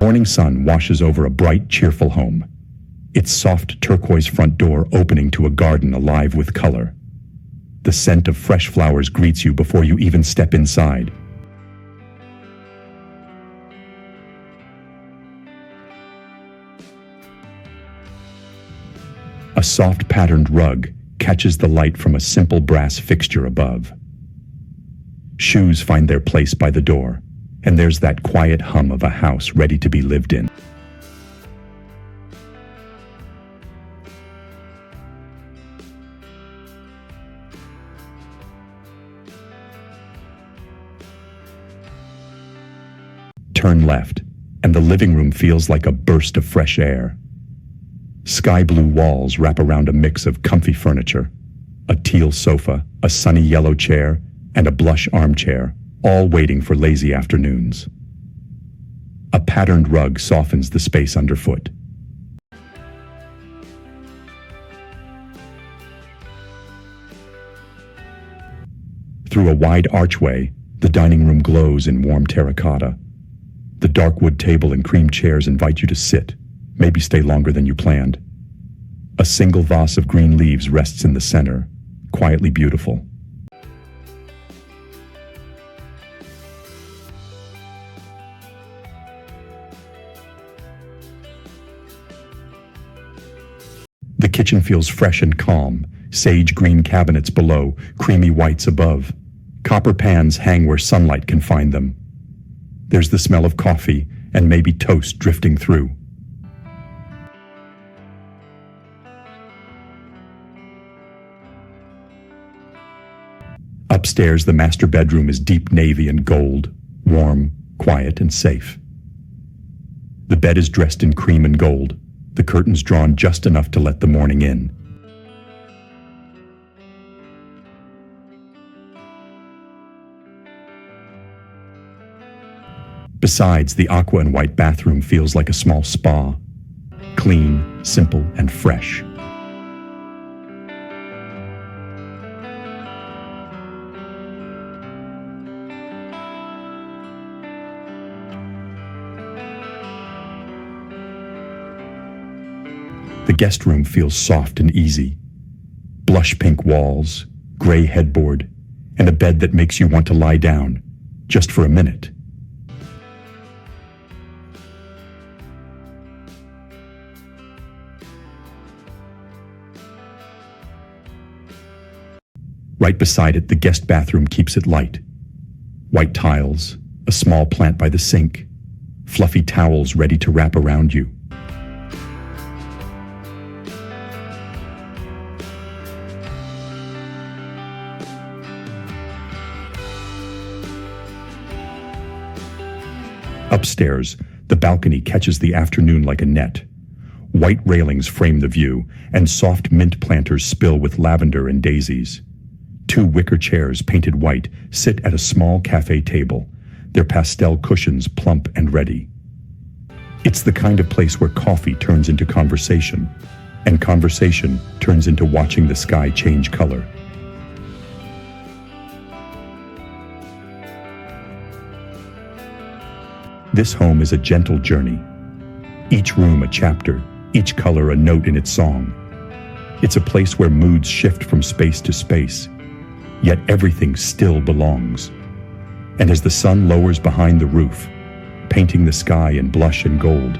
morning sun washes over a bright, cheerful home. Its soft turquoise front door opening to a garden alive with color. The scent of fresh flowers greets you before you even step inside. A soft patterned rug catches the light from a simple brass fixture above. Shoes find their place by the door, and there's that quiet hum of a house ready to be lived in. Turn left, and the living room feels like a burst of fresh air. Sky blue walls wrap around a mix of comfy furniture, a teal sofa, a sunny yellow chair, and a blush armchair, all waiting for lazy afternoons. A patterned rug softens the space underfoot. Through a wide archway, the dining room glows in warm terracotta. The dark wood table and cream chairs invite you to sit, maybe stay longer than you planned. A single vase of green leaves rests in the center, quietly beautiful. The kitchen feels fresh and calm, sage green cabinets below, creamy whites above. Copper pans hang where sunlight can find them. There's the smell of coffee and maybe toast drifting through. Upstairs, the master bedroom is deep navy and gold, warm, quiet, and safe. The bed is dressed in cream and gold, the curtains drawn just enough to let the morning in. Besides, the aqua and white bathroom feels like a small spa. Clean, simple, and fresh. The guest room feels soft and easy. Blush pink walls, gray headboard, and a bed that makes you want to lie down, just for a minute. Right beside it, the guest bathroom keeps it light. White tiles, a small plant by the sink, fluffy towels ready to wrap around you. Upstairs, the balcony catches the afternoon like a net. White railings frame the view, and soft mint planters spill with lavender and daisies. Two wicker chairs painted white sit at a small cafe table, their pastel cushions plump and ready. It's the kind of place where coffee turns into conversation, and conversation turns into watching the sky change color. This home is a gentle journey. Each room a chapter, each color a note in its song. It's a place where moods shift from space to space, yet everything still belongs. And as the sun lowers behind the roof, painting the sky in blush and gold,